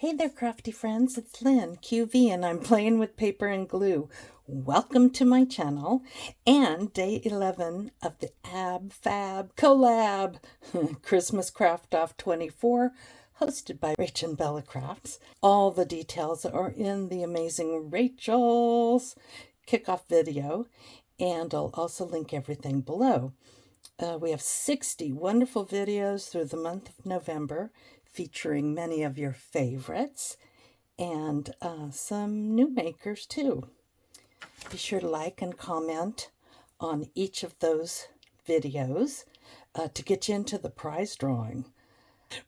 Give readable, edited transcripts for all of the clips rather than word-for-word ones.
Hey there, crafty friends, it's Lynn, QV, and I'm playing with paper and glue. Welcome to my channel and day 11 of the Ab Fab Collab Christmas Craft Off 24, hosted by Rach and Bella Crafts. All the details are in the amazing Rachel's kickoff video, and I'll also link everything below. We have 60 wonderful videos through the month of November, featuring many of your favorites and some new makers too. Be sure to like and comment on each of those videos to get you into the prize drawing.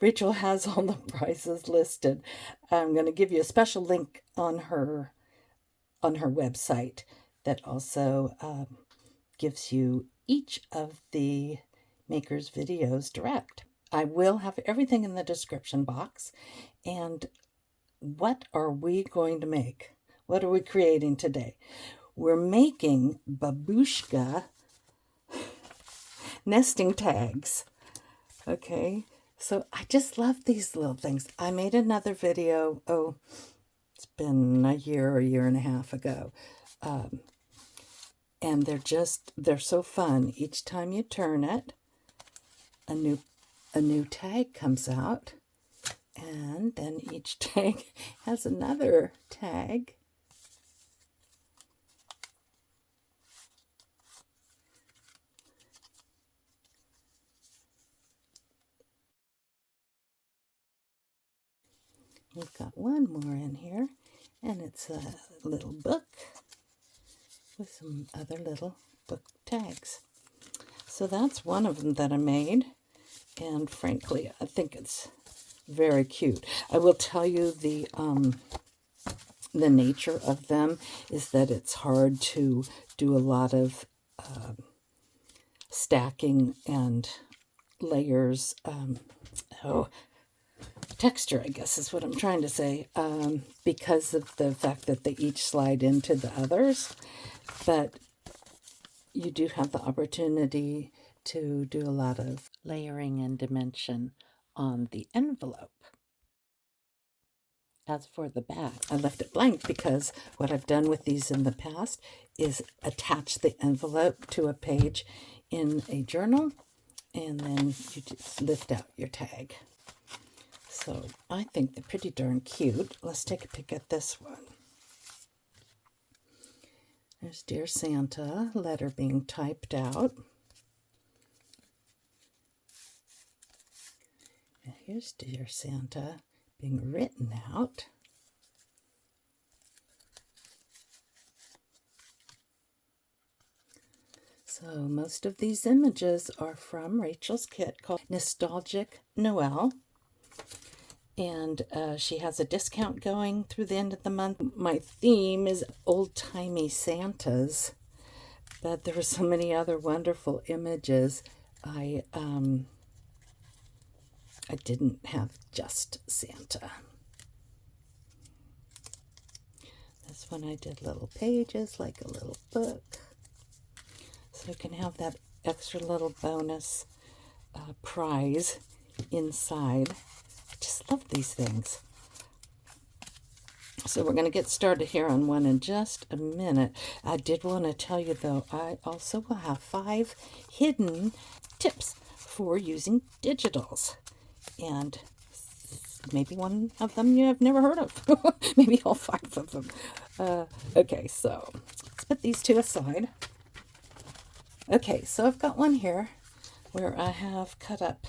Rachel has all the prizes listed. I'm going to give you a special link on her website that also gives you each of the makers' videos direct. I will have everything in the description box. And what are we going to make? What are we creating today? We're making Babushka Nesting Tags. Okay, so I just love these little things. I made another video, it's been a year and a half ago. And they're so fun. Each time you turn it, a new tag comes out, and then each tag has another tag. We've got one more in here, and it's a little book with some other little book tags. So that's one of them that I made, and frankly, I think it's very cute. I will tell you the nature of them is that it's hard to do a lot of stacking and layers. Texture, I guess is what I'm trying to say, because of the fact that they each slide into the others. But you do have the opportunity to do a lot of layering and dimension on the envelope. As for the back, I left it blank because what I've done with these in the past is attach the envelope to a page in a journal, and then you just lift out your tag. So I think they're pretty darn cute. Let's take a peek at this one. There's Dear Santa, letter being typed out. And here's Dear Santa being written out. So most of these images are from Rachel's kit called Nostalgic Noel. And she has a discount going through the end of the month. My theme is Old-Timey Santas, but there were so many other wonderful images. I didn't have just Santa. This one I did little pages, like a little book. So you can have that extra little bonus prize inside. I just love these things. So we're going to get started here on one in just a minute. I did want to tell you, though, I also will have 5 hidden tips for using digitals. And maybe one of them you have never heard of. Maybe all 5 of them. Okay, so let's put these 2 aside. Okay, so I've got one here where I have cut up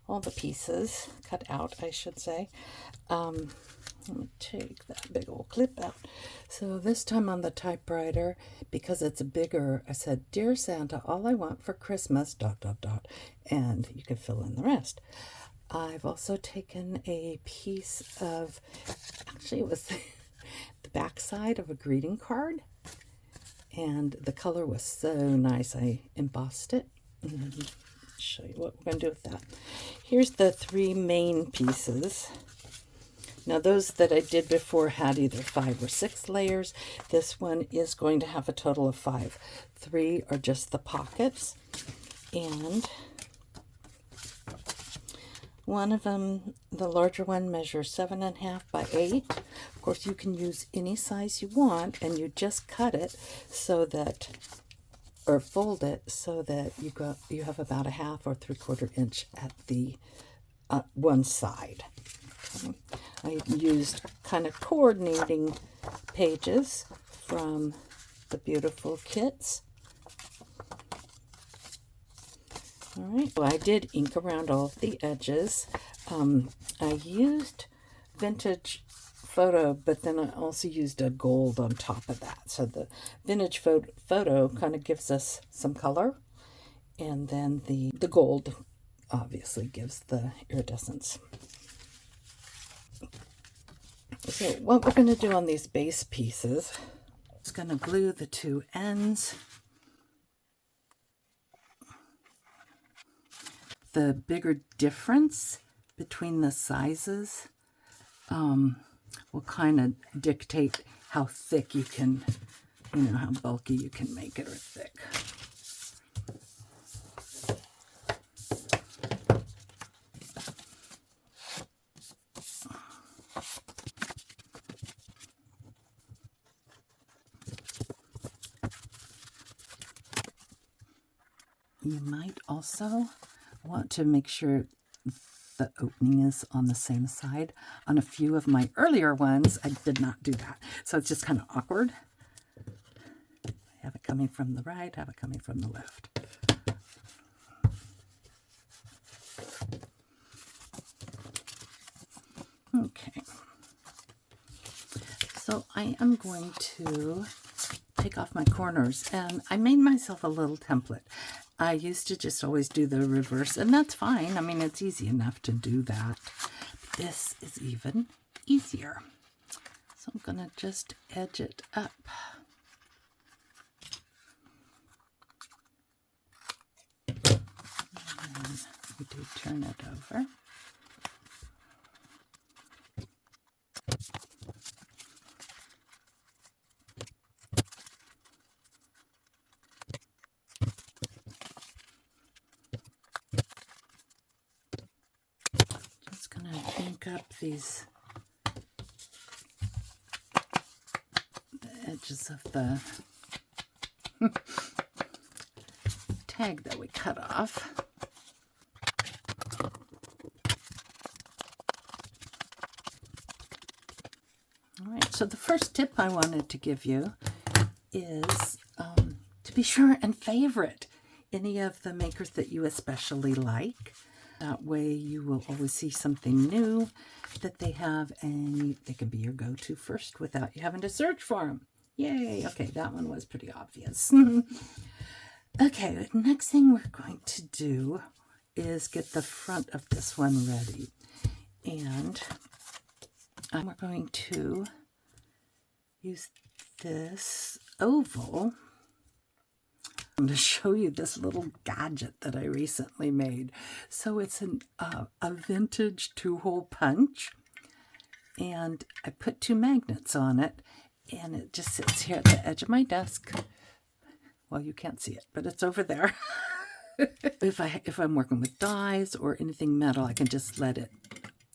all the pieces, cut out, I should say. Let me take that big old clip out. So this time on the typewriter, because it's bigger, I said, Dear Santa, all I want for Christmas, ... And you can fill in the rest. I've also taken a piece of, actually it was the back side of a greeting card. And the color was so nice, I embossed it. Show you what we're going to do with that. Here's the 3 main pieces. Now those that I did before had either 5 or 6 layers. This one is going to have a total of 5. 3 are just the pockets, and One of them, the larger one, measures 7.5 by 8. Of course, you can use any size you want, and you just cut it so that, or fold it so that you have about a 1/2 or 3/4 inch at the one side. Okay. I used kind of coordinating pages from the beautiful kits. All right, well, I did ink around all of the edges. I used vintage photo, but then I also used a gold on top of that. So the vintage photo kind of gives us some color, and then the gold obviously gives the iridescence. So what we're going to do on these base pieces is going to glue the two ends. The bigger difference between the sizes will kind of dictate how thick you can, how bulky you can make it or thick. You might also want to make sure the opening is on the same side. On a few of my earlier ones, I did not do that. So it's just kind of awkward. I have it coming from the right, have it coming from the left. Okay. So I am going to take off my corners, and I made myself a little template. I used to just always do the reverse, and that's fine. I mean, it's easy enough to do that. This is even easier. So I'm going to just edge it up. And we do turn it over. Just going to ink up the edges of the tag that we cut off. All right, so the first tip I wanted to give you is to be sure and favorite any of the makers that you especially like. That way you will always see something new that they have, and they can be your go-to first without you having to search for them. Yay! Okay, that one was pretty obvious. Okay, the next thing we're going to do is get the front of this one ready. And we're going to use this oval. I'm going to show you this little gadget that I recently made. So it's a vintage 2-hole punch, and I put 2 magnets on it, and it just sits here at the edge of my desk. Well, you can't see it, but it's over there. If I'm working with dies or anything metal, I can just let it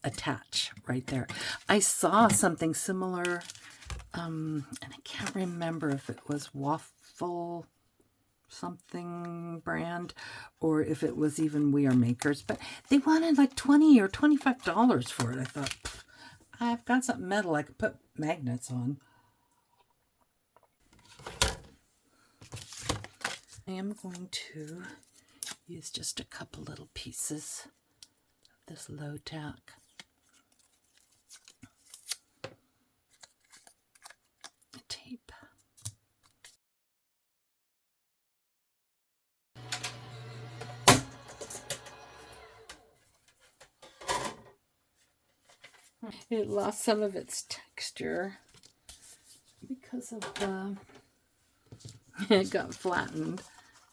attach right there. I saw something similar, and I can't remember if it was Waffle something brand or if it was even We Are Makers, but they wanted like $20 or $25 for it. I thought, I've got something metal I could put magnets on. I am going to use just a couple little pieces of this low tack. Tape. It lost some of its texture because of the, it got flattened.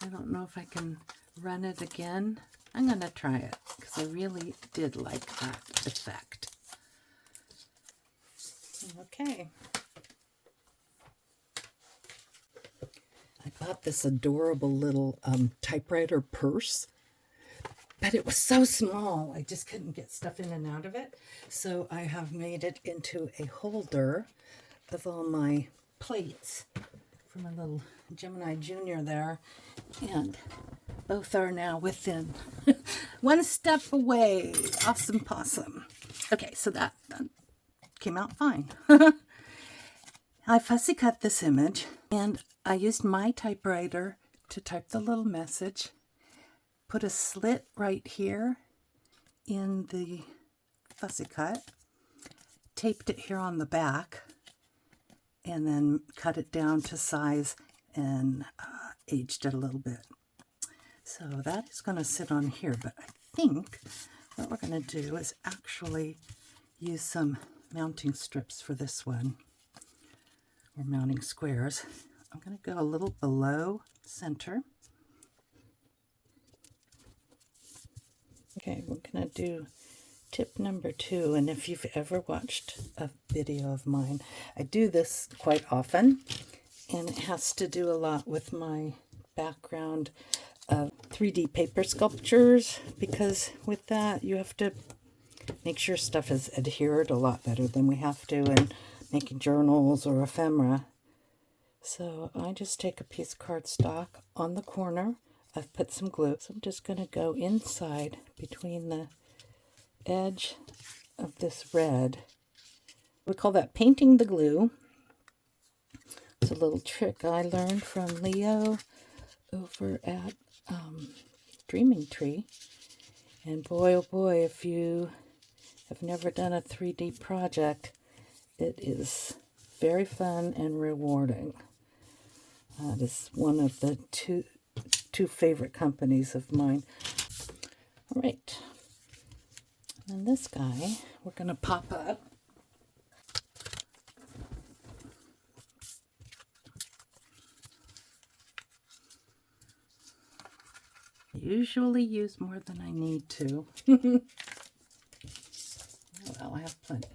I don't know if I can run it again. I'm going to try it because I really did like that effect. Okay. I got this adorable little typewriter purse. but it was so small, I just couldn't get stuff in and out of it. So I have made it into a holder of all my plates for my little Gemini Junior there. And both are now within one step away. Awesome possum. Okay, so that came out fine. I fussy cut this image, and I used my typewriter to type the little message. Put a slit right here in the fussy cut, taped it here on the back, and then cut it down to size and aged it a little bit. So that is going to sit on here, but I think what we're going to do is actually use some mounting strips for this one, or mounting squares. I'm going to go a little below center. Okay, we're going to do tip number 2, and if you've ever watched a video of mine, I do this quite often, and it has to do a lot with my background of 3D paper sculptures, because with that you have to make sure stuff is adhered a lot better than we have to in making journals or ephemera. So I just take a piece of cardstock on the corner. I've put some glue, so I'm just going to go inside between the edge of this red. We call that painting the glue. It's a little trick I learned from Leo over at Dreaming Tree. And boy, oh boy, if you have never done a 3D project, it is very fun and rewarding. That is one of the two favorite companies of mine. All right. And this guy, we're going to pop up. I usually use more than I need to. Well, I have plenty.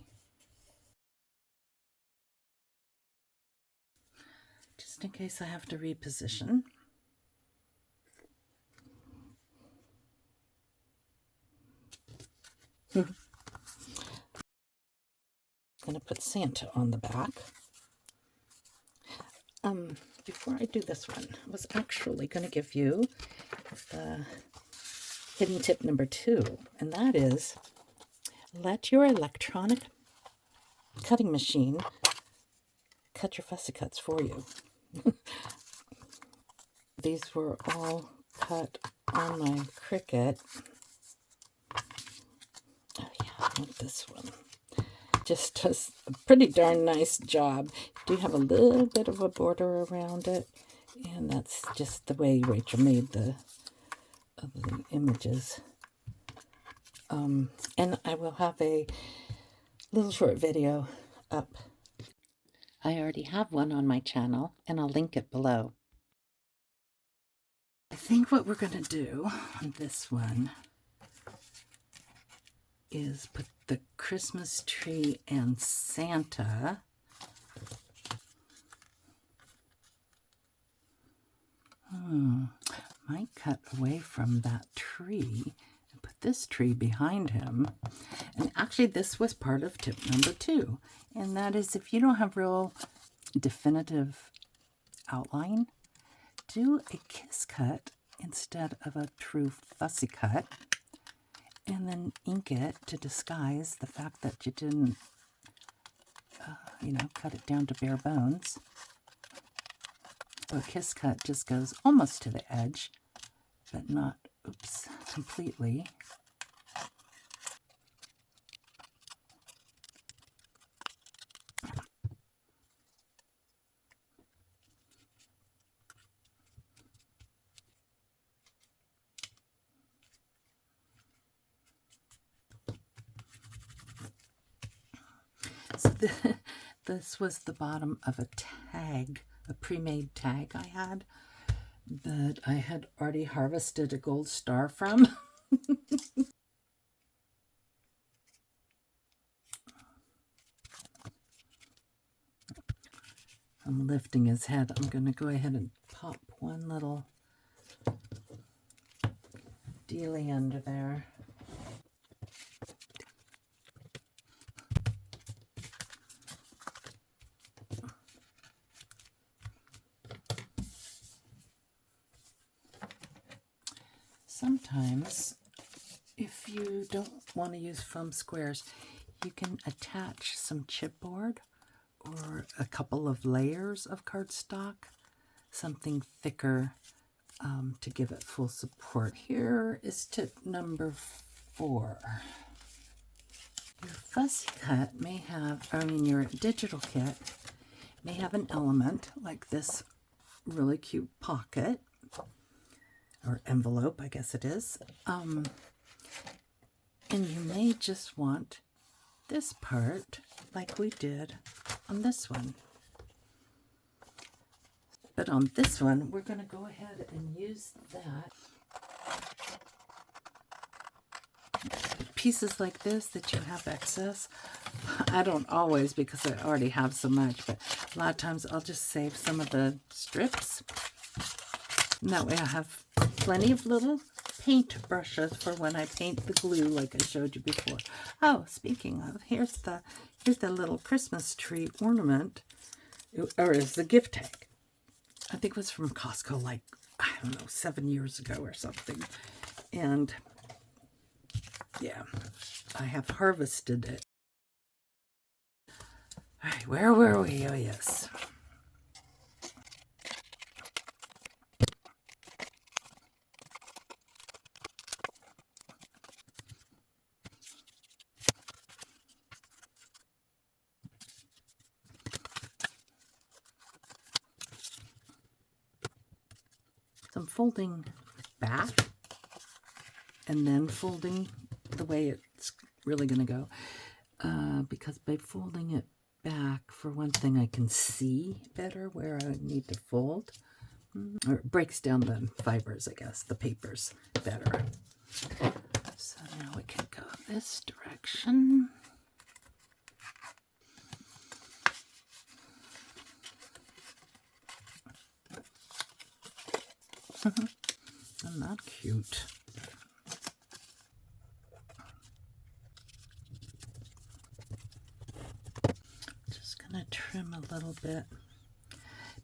Just in case I have to reposition. I'm going to put Santa on the back. Before I do this one, I was actually going to give you the hidden tip number 2, and that is let your electronic cutting machine cut your fussy cuts for you. These were all cut on my Cricut. Oh yeah, I want this one. Just does a pretty darn nice job. Do have a little bit of a border around it, and that's just the way Rachel made the images. And I will have a little short video up. I already have one on my channel, and I'll link it below. I think what we're going to do on this one is put the Christmas tree and Santa might cut away from that tree and put this tree behind him. And actually this was part of tip number 2, and that is if you don't have real definitive outline, do a kiss cut instead of a true fussy cut, and then ink it to disguise the fact that you didn't, cut it down to bare bones. So a kiss cut just goes almost to the edge, but not, completely. So this was the bottom of a tag, a pre-made tag I had that I had already harvested a gold star from. I'm lifting his head. I'm going to go ahead and pop one little dealy under there. Sometimes, if you don't want to use foam squares, you can attach some chipboard or a couple of layers of cardstock, something thicker to give it full support. Here is tip number 4. Your fussy cut may have, your digital kit may have an element like this really cute pocket, or envelope, I guess it is. And you may just want this part like we did on this one. But on this one, we're going to go ahead and use that. Pieces like this that you have excess, I don't always because I already have so much, but a lot of times I'll just save some of the strips. And that way I have plenty of little paint brushes for when I paint the glue like I showed you before. Oh, speaking of, here's the little Christmas tree ornament, or is the gift tag. I think it was from Costco, like, I don't know, 7 years ago or something. And yeah, I have harvested it. All right, where were we? Oh, yes. So I'm folding back and then folding the way it's really going to go. Because by folding it back, for one thing, I can see better where I need to fold. Or it breaks down the fibers, I guess, the papers better. So now we can go this direction. Isn't that cute? Just gonna trim a little bit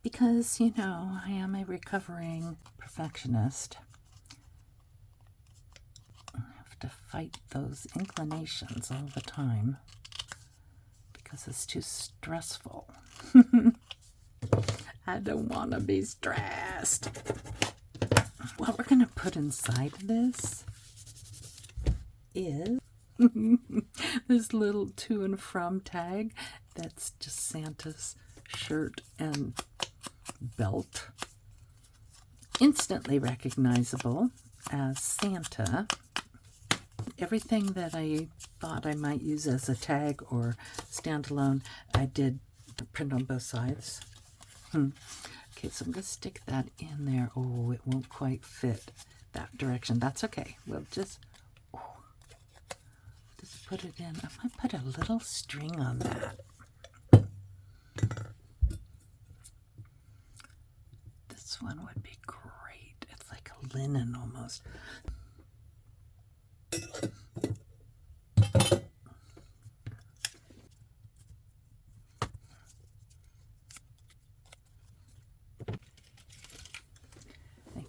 because, you know, I am a recovering perfectionist. I have to fight those inclinations all the time because it's too stressful. I don't want to be stressed. What we're going to put inside this is this little to and from tag that's just Santa's shirt and belt. Instantly recognizable as Santa. Everything that I thought I might use as a tag or standalone, I did print on both sides. Okay, so I'm going to stick that in there. Oh, it won't quite fit that direction. That's okay. We'll just put it in. I might put a little string on that. This one would be great. It's like a linen almost.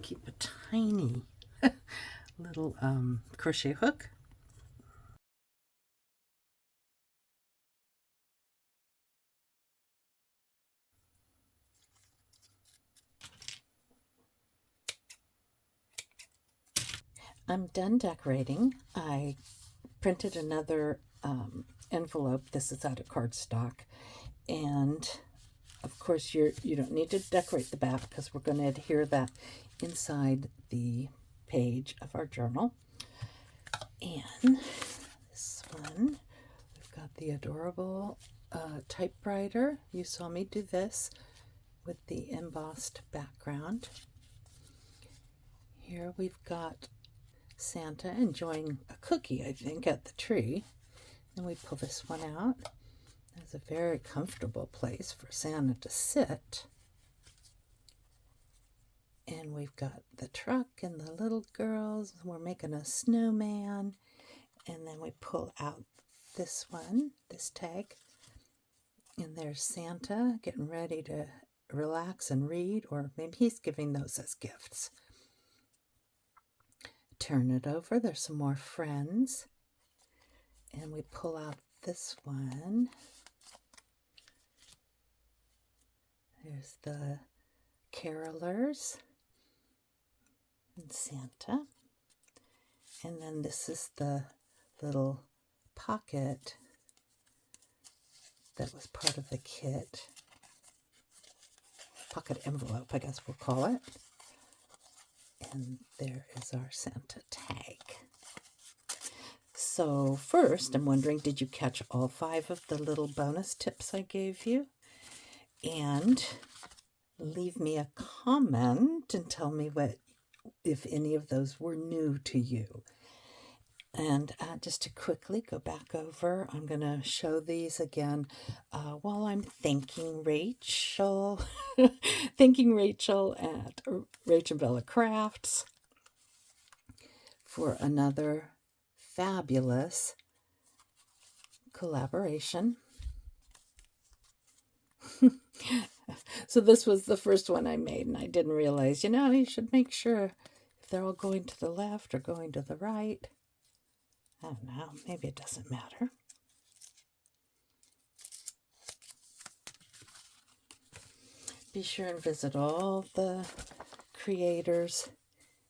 Keep a tiny little crochet hook. I'm done decorating. I printed another envelope. This is out of cardstock, and of course you don't need to decorate the back because we're going to adhere that inside the page of our journal. And this one, we've got the adorable typewriter. You saw me do this with the embossed background. Here we've got Santa enjoying a cookie, I think, at the tree. And we pull this one out. It's a very comfortable place for Santa to sit. And we've got the truck and the little girls. We're making a snowman. And then we pull out this one, this tag. And there's Santa getting ready to relax and read, or maybe he's giving those as gifts. Turn it over. There's some more friends. And we pull out this one. There's the carolers and Santa. And then this is the little pocket that was part of the kit. Pocket envelope, I guess we'll call it. And there is our Santa tag. So first, I'm wondering, did you catch all 5 of the little bonus tips I gave you? And leave me a comment and tell me if any of those were new to you. And just to quickly go back over, I'm going to show these again while I'm thanking Rachel. Thanking Rachel at Rach and Bella Crafts for another fabulous collaboration. So this was the first one I made, and I didn't realize, you should make sure if they're all going to the left or going to the right. I don't know, maybe it doesn't matter. Be sure and visit all the creators.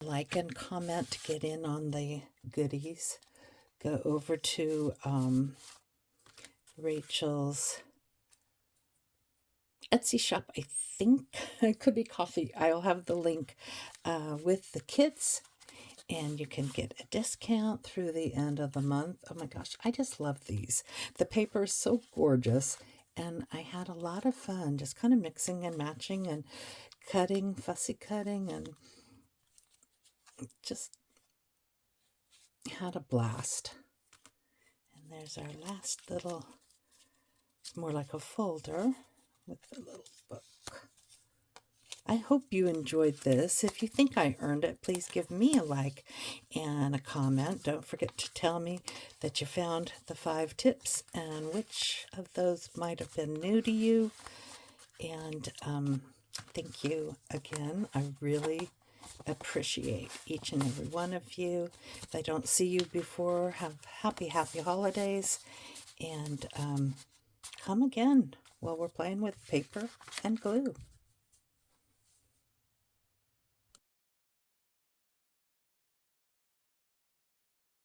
Like and comment to get in on the goodies. Go over to Rachel's Etsy shop, I think. It could be coffee. I'll have the link with the kits, and you can get a discount through the end of the month. Oh my gosh, I just love these. The paper is so gorgeous, and I had a lot of fun just kind of mixing and matching and cutting, fussy cutting, and just had a blast. And there's our last little, more like a folder with the little book. I hope you enjoyed this. If you think I earned it, please give me a like and a comment. Don't forget to tell me that you found the 5 tips and which of those might have been new to you. And thank you again. I really appreciate each and every one of you. If I don't see you before, have happy holidays. And come again while we're playing with paper and glue.